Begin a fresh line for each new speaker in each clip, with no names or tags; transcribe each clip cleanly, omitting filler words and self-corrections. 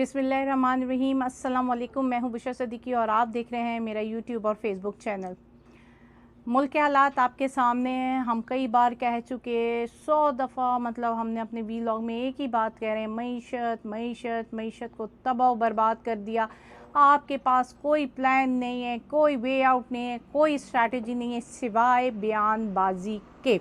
बिस्मिल्लाहिर्रहमानिर्रहीम। अस्सलाम वालेकुम। मैं हूं बुशरा सदीकी और आप देख रहे हैं मेरा यूट्यूब और फेसबुक चैनल। मुल्क के हालात आपके सामने हैं। हम कई बार कह चुके 100 दफ़ा, मतलब हमने अपने वीलॉग में एक ही बात कह रहे हैं, मीशत मीशत मीशत को तबाह बर्बाद कर दिया। आपके पास कोई प्लान नहीं है, कोई वे आउट नहीं है, कोई स्ट्रैटेजी नहीं है सिवाय बयानबाजी के।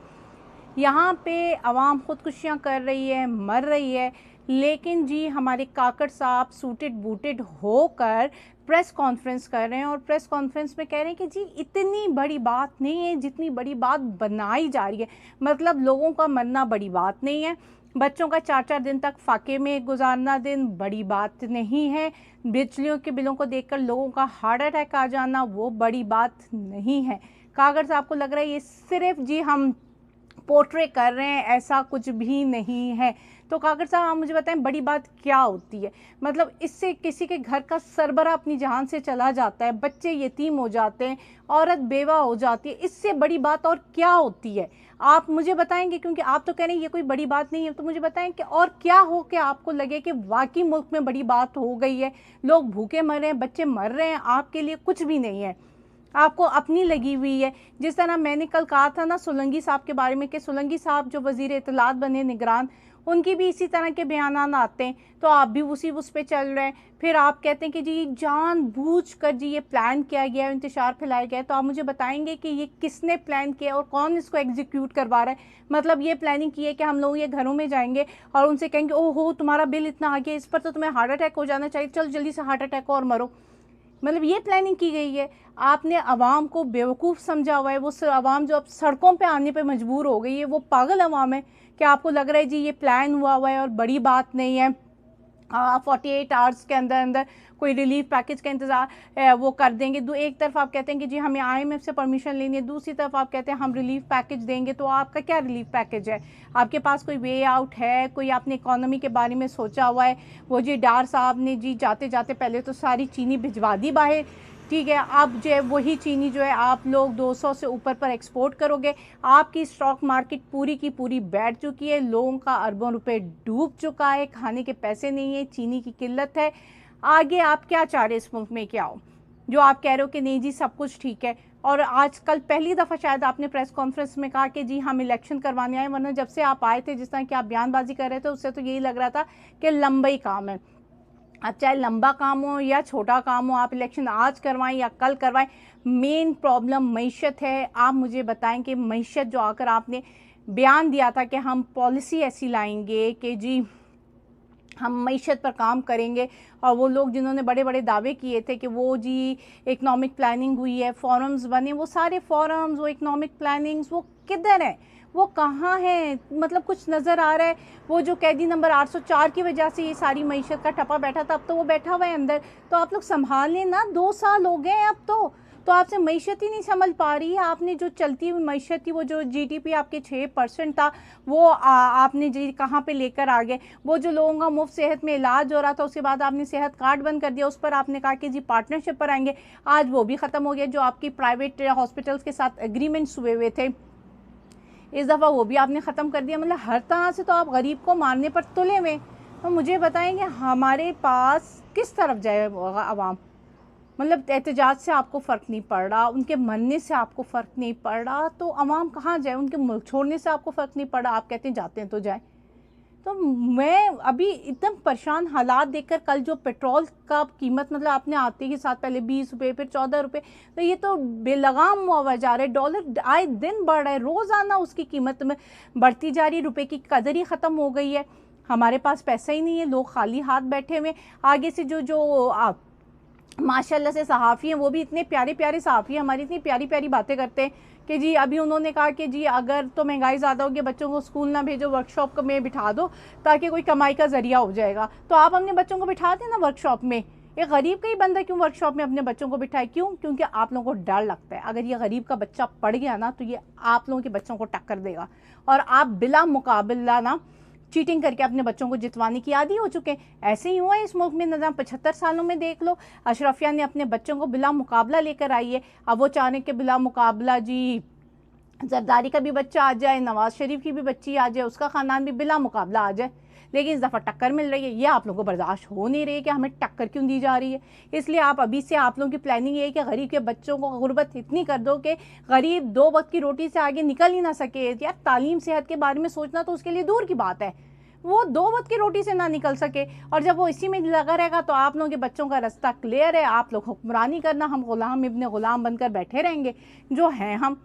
यहाँ पे आवाम ख़ुदकुशियाँ कर रही है, मर रही है, लेकिन जी हमारे काकड़ साहब सूटेड बूटेड होकर प्रेस कॉन्फ्रेंस कर रहे हैं और प्रेस कॉन्फ्रेंस में कह रहे हैं कि जी इतनी बड़ी बात नहीं है जितनी बड़ी बात बनाई जा रही है। मतलब लोगों का मरना बड़ी बात नहीं है, बच्चों का 4-4 दिन तक फाके में गुजारना दिन बड़ी बात नहीं है, बिजलियों के बिलों को देखकर लोगों का हार्ट अटैक आ जाना वो बड़ी बात नहीं है। काकड़ साहब को लग रहा है ये सिर्फ जी हम पोर्ट्रे कर रहे हैं, ऐसा कुछ भी नहीं है। तो काकड़ साहब आप मुझे बताएं बड़ी बात क्या होती है? मतलब इससे किसी के घर का सरबरा अपनी जान से चला जाता है, बच्चे यतीम हो जाते हैं, औरत बेवा हो जाती है, इससे बड़ी बात और क्या होती है? आप मुझे बताएंगे, क्योंकि आप तो कह रहे हैं ये कोई बड़ी बात नहीं है, तो मुझे बताएं कि और क्या हो कि आपको लगे कि वाकई मुल्क में बड़ी बात हो गई है, लोग भूखे मर रहे हैं, बच्चे मर रहे हैं, आपके लिए कुछ भी नहीं है, आपको अपनी लगी हुई है। जिस तरह मैंने कल कहा था ना सोलंकी साहब के बारे में कि सोलंकी साहब जो वज़ीर इत्तलात बने निगरान, उनकी भी इसी तरह के बयान आते हैं, तो आप भी उस पे चल रहे हैं। फिर आप कहते हैं कि जी जानबूझकर जी ये प्लान किया गया है, इंतशार फैलाया गया है। तो आप मुझे बताएंगे कि ये किसने प्लान किया और कौन इसको एग्जीक्यूट करवा रहा है? मतलब ये प्लानिंग की है कि हम लोग ये घरों में जाएंगे और उनसे कहेंगे ओहो तुम्हारा बिल इतना आ गया, इस पर तो तुम्हें हार्ट अटैक हो जाना चाहिए, चल जल्दी से हार्ट अटैक और मरो। मतलब ये प्लानिंग की गई है। आपने आवाम को बेवकूफ़ समझा हुआ है। वो आवाम जो अब सड़कों पे आने पे मजबूर हो गई है वो पागल आवाम है कि आपको लग रहा है जी ये प्लान हुआ हुआ है और बड़ी बात नहीं है। 48 आवर्स के अंदर अंदर कोई रिलीफ पैकेज का इंतज़ार वो कर देंगे। एक तरफ आप कहते हैं कि जी हमें IMF से परमिशन लेनी है, दूसरी तरफ आप कहते हैं हम रिलीफ पैकेज देंगे। तो आपका क्या रिलीफ पैकेज है? आपके पास कोई वे आउट है? कोई आपने इकॉनमी के बारे में सोचा हुआ है? वो जी डार साहब ने जी जाते जाते पहले तो सारी चीनी भिजवा दी बाहर, ठीक है। अब जो है वही चीनी जो है आप लोग 200 से ऊपर पर एक्सपोर्ट करोगे। आपकी स्टॉक मार्केट पूरी की पूरी बैठ चुकी है, लोगों का अरबों रुपए डूब चुका है, खाने के पैसे नहीं है, चीनी की किल्लत है। आगे आप क्या चाह रहे इस मुल्क में क्या हो, जो आप कह रहे हो कि नहीं जी सब कुछ ठीक है? और आजकल पहली दफ़ा शायद आपने प्रेस कॉन्फ्रेंस में कहा कि जी हम इलेक्शन करवाने आए, वरना जब से आप आए थे जिस तरह की आप बयानबाजी कर रहे थे उससे तो यही लग रहा था कि लंबा ही काम है। अब चाहे लंबा काम हो या छोटा काम हो, आप इलेक्शन आज करवाएं या कल करवाएं, मेन प्रॉब्लम मईशत है। आप मुझे बताएं कि मईशत जो आकर आपने बयान दिया था कि हम पॉलिसी ऐसी लाएंगे कि जी हम मईशत पर काम करेंगे, और वो लोग जिन्होंने बड़े बड़े दावे किए थे कि वो जी इकनॉमिक प्लानिंग हुई है, फॉरम्स बने, वो सारे फॉरम्स, वो इकनॉमिक प्लानिंग्स वो किधर हैं? वो कहाँ है? मतलब कुछ नज़र आ रहा है? वो जो कैदी नंबर 804 की वजह से ये सारी मईशत का टपा बैठा था, अब तो वो बैठा हुआ है अंदर। तो आप लोग संभाल लें ना, 2 साल हो गए अब तो आपसे मईशत ही नहीं संभल पा रही है। आपने जो चलती हुई मईशत थी, वो जो GDP आपके 6% था, वो आपने जी कहाँ पे लेकर आ गए? वो जो लोगों का मुफ्त सेहत में इलाज हो रहा था, उसके बाद आपने सेहत कार्ड बंद कर दिया, उस पर आपने कहा कि जी पार्टनरशिप पर आएंगे, आज वो भी ख़त्म हो गया। जो आपकी प्राइवेट हॉस्पिटल्स के साथ एग्रीमेंट्स हुए हुए थे, इस दफ़ा वो भी आपने ख़त्म कर दिया। मतलब हर तरह से तो आप गरीब को मारने पर तुले हुए। तो मुझे बताएंगे हमारे पास किस तरफ जाए आवाम? मतलब एहतजाज से आपको फ़र्क नहीं पड़ रहा, उनके मरने से आपको फ़र्क नहीं पड़ रहा, तो आवाम कहाँ जाए? उनके मुल्क छोड़ने से आपको फ़र्क नहीं पड़ रहा, आप कहते हैं जाते हैं तो जाए। तो मैं अभी एकदम परेशान हालात देखकर, कल जो पेट्रोल का कीमत, मतलब आपने आते के साथ पहले 20 रुपये फिर 14 रुपये, तो ये तो बेलगाम हुआ जा रहा है। डॉलर आए दिन बढ़ रहा है, रोज़ाना उसकी कीमत में बढ़ती जा रही है, रुपये की कदर ही ख़त्म हो गई है। हमारे पास पैसा ही नहीं है, लोग खाली हाथ बैठे हुए। आगे से जो आप माशाल्लाह से सहाफ़ी हैं, वो भी इतने प्यारे प्यारे सहाफ़ी हैं, हमारी इतनी प्यारी प्यारी बातें करते हैं कि जी अभी उन्होंने कहा कि जी अगर तो महंगाई ज़्यादा होगी, बच्चों को स्कूल ना भेजो, वर्कशॉप में बिठा दो ताकि कोई कमाई का ज़रिया हो जाएगा। तो आप अपने बच्चों को बिठा दें ना वर्कशॉप में। एक गरीब का ही बंदा क्यों वर्कशॉप में अपने बच्चों को बिठाए? क्यों? क्योंकि आप लोगों को डर लगता है अगर ये गरीब का बच्चा पढ़ गया ना तो ये आप लोगों के बच्चों को टक्कर देगा, और आप बिला मुकाबला ना चीटिंग करके अपने बच्चों को जितवाने की आदी हो चुके हैं। ऐसे ही हुआ है इस मुल्क में, नज़र 75 सालों में देख लो। अशरफिया ने अपने बच्चों को बिला मुकाबला लेकर आई है, अब वो चाह रहे कि बिला मुकाबला जी जरदारी का भी बच्चा आ जाए, नवाज शरीफ की भी बच्ची आ जाए, उसका ख़ानदान भी बिला मुकाबला आ जाए। लेकिन इस दफ़ा टक्कर मिल रही है। ये आप लोगों को बर्दाश्त हो नहीं रही है कि हमें टक्कर क्यों दी जा रही है। इसलिए आप अभी से आप लोगों की प्लानिंग ये है कि गरीब के बच्चों को गुर्बत इतनी कर दो कि गरीब 2 वक्त की रोटी से आगे निकल ही ना सके। यार तालीम सेहत के बारे में सोचना तो उसके लिए दूर की बात है, वो 2 वक्त की रोटी से ना निकल सके। और जब वो इसी में लगा रहेगा तो आप लोगों के बच्चों का रास्ता क्लियर है, आप लोग हुक्मरानी करना, हम गुलाम इब्ने गुलाम बनकर बैठे रहेंगे जो हैं हम।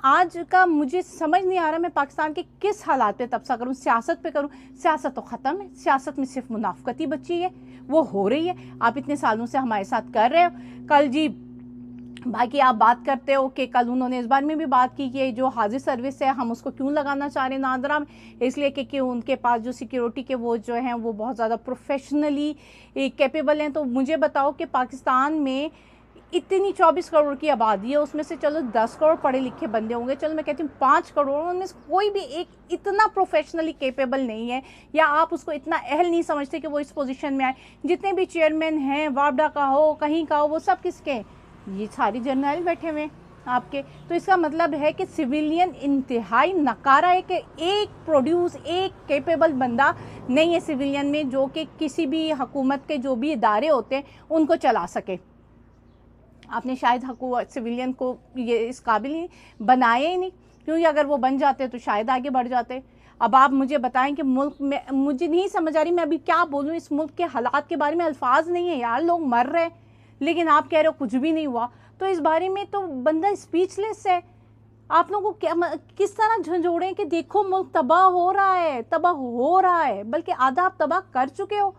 आज का मुझे समझ नहीं आ रहा मैं पाकिस्तान के किस हालात पे तबसा करूं, सियासत पे करूं। सियासत तो ख़त्म है, सियासत में सिर्फ मुनाफकती बची है, वो हो रही है। आप इतने सालों से हमारे साथ कर रहे हो। कल जी बाकी आप बात करते हो कि कल उन्होंने इस बारे में भी बात की कि जो हाजिर सर्विस है हम उसको क्यों लगाना चाह रहे हैं नादरा में, इसलिए कि उनके पास जो सिक्योरिटी के वो जो हैं वो बहुत ज़्यादा प्रोफेशनली कैपेबल हैं। तो मुझे बताओ कि पाकिस्तान में इतनी 24 करोड़ की आबादी है, उसमें से चलो 10 करोड़ पढ़े लिखे बंदे होंगे, चलो मैं कहती हूँ 5 करोड़, उनमें से कोई भी एक इतना प्रोफेशनली कैपेबल नहीं है, या आप उसको इतना अहल नहीं समझते कि वो इस पोजीशन में आए। जितने भी चेयरमैन हैं, वापडा का हो कहीं का हो, वो सब किसके हैं? ये सारी जर्नल बैठे हुए हैं आपके। तो इसका मतलब है कि सिविलियन इंतहाई नकारा है कि एक प्रोड्यूस एक कैपेबल बंदा नहीं है सिविलियन में जो कि किसी भी हुकूमत के जो भी इदारे होते हैं उनको चला सके। आपने शायद सिविलियन को ये इस काबिल ही बनाया ही नहीं, क्योंकि अगर वो बन जाते तो शायद आगे बढ़ जाते। अब आप मुझे बताएं कि मुल्क में, मुझे नहीं समझ आ रही मैं अभी क्या बोलूँ, इस मुल्क के हालात के बारे में अल्फाज नहीं है यार। लोग मर रहे हैं लेकिन आप कह रहे हो कुछ भी नहीं हुआ, तो इस बारे में तो बंदा स्पीचलेस है। आप लोगों को क्या किस तरह झंझोड़ें कि देखो मुल्क तबाह हो रहा है, तबाह हो रहा है, बल्कि आधा आप तबाह कर चुके हो।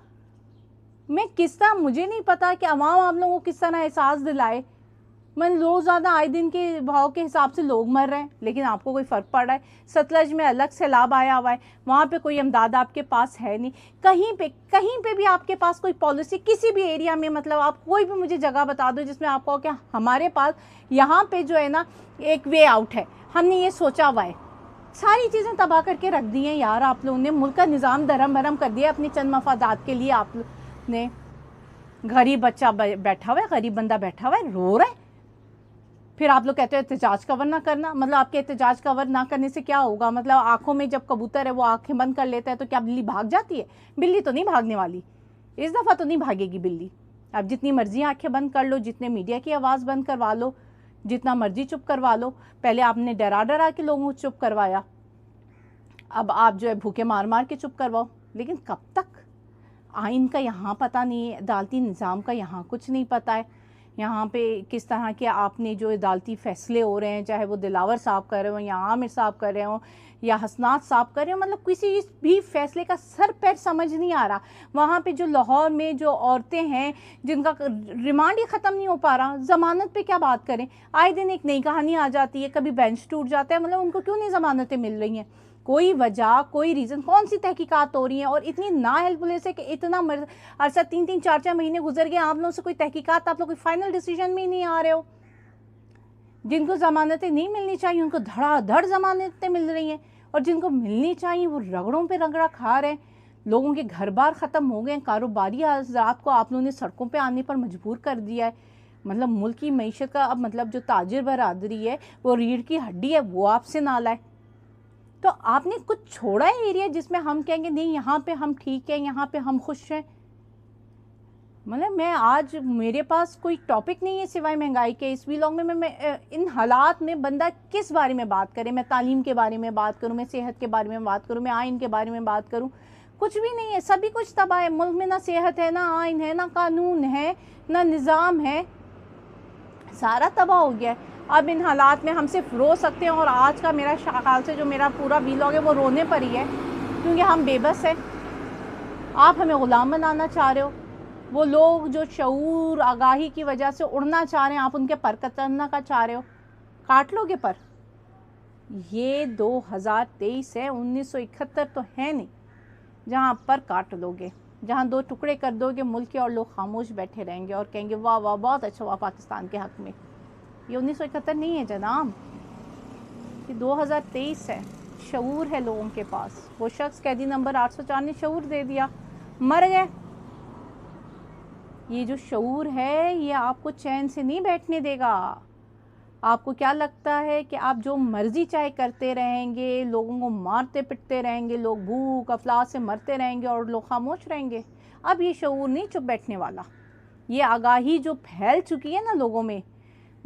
मैं किस तरह, मुझे नहीं पता कि अवाम आप लोगों को किस तरह एहसास दिलाए। मैं रोज़ाना आए दिन के भाव के हिसाब से लोग मर रहे हैं लेकिन आपको कोई फ़र्क पड़ रहा है। सतलज में अलग सैलाब आया हुआ है, वहाँ पे कोई इमदाद आपके पास है नहीं। कहीं पे भी आपके पास कोई पॉलिसी किसी भी एरिया में, मतलब आप कोई भी मुझे जगह बता दो जिसमें आप कहो कि हमारे पास यहाँ पे जो है ना एक वे आउट है, हमने ये सोचा हुआ है। सारी चीज़ें तबाह करके रख दी हैं यार आप लोगों ने, मुल्क का निज़ाम दरम भरम कर दिया अपनी चंद मफादात के लिए। आप ने गरीब बच्चा बैठा हुआ है, गरीब बंदा बैठा हुआ है, रो रहा है, फिर आप लोग कहते हो एहतजाज कवर ना करना। मतलब आपके एहतजाज कवर ना करने से क्या होगा? मतलब आंखों में जब कबूतर है वो आंखें बंद कर लेता है तो क्या बिल्ली भाग जाती है? बिल्ली तो नहीं भागने वाली, इस दफ़ा तो नहीं भागेगी बिल्ली। अब जितनी मर्जी आंखें बंद कर लो, जितने मीडिया की आवाज़ बंद करवा लो, जितना मर्जी चुप करवा लो। पहले आपने डरा डरा के लोगों को चुप करवाया, अब आप जो है भूखे मार मार के चुप करवाओ। लेकिन कब तक? आइन का यहाँ पता नहीं है, अदालती निज़ाम का यहाँ कुछ नहीं पता है। यहाँ पे किस तरह के आपने जो अदालती फ़ैसले हो रहे हैं, चाहे वो दिलावर साहब कर रहे हो या आमिर साहब कर रहे हो या हसनात साहब कर रहे हो, मतलब किसी भी फ़ैसले का सर पैर समझ नहीं आ रहा। वहाँ पे जो लाहौर में जो औरतें हैं जिनका रिमांड ही ख़त्म नहीं हो पा रहा, ज़मानत पे क्या बात करें? आए दिन एक नई कहानी आ जाती है, कभी बेंच टूट जाता है। मतलब उनको क्यों नहीं ज़मानतें मिल रही हैं? कोई वजह, कोई रीज़न, कौन सी तहकीकात हो रही हैं? और इतनी ना हेल्पलेस है कि इतना अर्सा 3-3 4-4 महीने गुजर गए, आप लोगों से कोई तहकीकात, आप लोग कोई फाइनल डिसीजन में ही नहीं आ रहे हो। जिनको ज़मानतें नहीं मिलनी चाहिए उनको धड़ाधड़ ज़मानतें मिल रही हैं, और जिनको मिलनी चाहिए वो रगड़ों पे रगड़ा खा रहे हैं। लोगों के घर बार ख़त्म हो गए, कारोबारी हज़रात को आप लोगों ने सड़कों पर आने पर मजबूर कर दिया है। मतलब मुल्क की मईशत का अब मतलब जो ताजिर बरादरी है वो रीढ़ की हड्डी है, वो आपसे ना लाए। तो आपने कुछ छोड़ा है एरिया जिसमें हम कहेंगे नहीं यहाँ पे हम ठीक हैं, यहाँ पे हम खुश हैं? मतलब मैं आज, मेरे पास कोई टॉपिक नहीं है सिवाय महंगाई के। इस व्लॉग में मैं इन हालात में बंदा किस बारे में बात करे? मैं तालीम के बारे में बात करूँ, मैं सेहत के बारे में बात करूँ, मैं आइन के बारे में बात करूँ? कुछ भी नहीं है, सभी कुछ तबाह है। मुल्क में ना सेहत है, ना आइन है, ना कानून है, ना निज़ाम है, सारा तबाह हो गया है। अब इन हालात में हम सिर्फ रो सकते हैं, और आज का मेरा ख्याल से जो मेरा पूरा व्लॉग है वो रोने पर ही है, क्योंकि हम बेबस हैं। आप हमें ग़ुलाम बनाना चाह रहे हो। वो लोग जो शऊर आगाही की वजह से उड़ना चाह रहे हैं, आप उनके पर कतरना का चाह रहे हो। काट लोगे पर? ये 2023 है, 1971 तो है नहीं जहाँ पर काट लोगे, जहाँ 2 टुकड़े कर दोगे मुल्क के, और लोग खामोश बैठे रहेंगे और कहेंगे वाह वाह बहुत अच्छा हुआ पाकिस्तान के हक़ में। ये 1971 नहीं है जनाब, ये 2023 है। शऊर है लोगों के पास। वो शख्स कैदी नंबर 804 ने शऊर दे दिया, मर गए। ये जो शऊर है ये आपको चैन से नहीं बैठने देगा। आपको क्या लगता है कि आप जो मर्ज़ी चाहे करते रहेंगे, लोगों को मारते पिटते रहेंगे, लोग भूख अफलास से मरते रहेंगे और लोग खामोश रहेंगे? अब ये शऊर नहीं चुप बैठने वाला। ये आगाही जो फैल चुकी है ना लोगों में,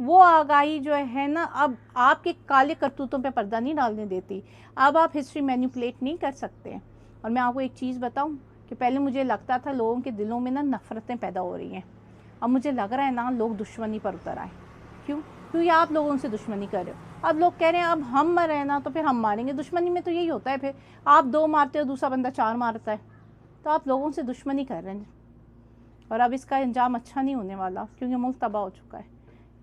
वो आगाही जो है ना, अब आपके काले करतूतों पे पर्दा नहीं डालने देती। अब आप हिस्ट्री मैनिपुलेट नहीं कर सकते। और मैं आपको एक चीज़ बताऊं कि पहले मुझे लगता था लोगों के दिलों में ना नफ़रतें पैदा हो रही हैं, अब मुझे लग रहा है ना लोग दुश्मनी पर उतर आए। क्यों? क्योंकि आप लोगों उनसे दुश्मनी कर रहे हो। अब लोग कह रहे हैं अब हम मर रहे हैं ना तो फिर हम मारेंगे। दुश्मनी में तो यही होता है, फिर आप 2 मारते हो, दूसरा बंदा 4 मारता है, तो आप लोगों से दुश्मनी कर रहे हैं। और अब इसका अंजाम अच्छा नहीं होने वाला, क्योंकि मुल्क तबाह हो चुका है।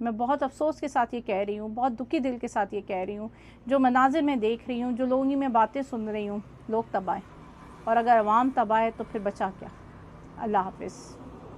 मैं बहुत अफसोस के साथ ये कह रही हूँ, बहुत दुखी दिल के साथ ये कह रही हूँ। जो मनाजिर मैं देख रही हूँ, जो लोगों की मैं बातें सुन रही हूँ, लोग तबाह हैं। और अगर अवाम तबाह है तो फिर बचा क्या? अल्लाह हाफ़िज़।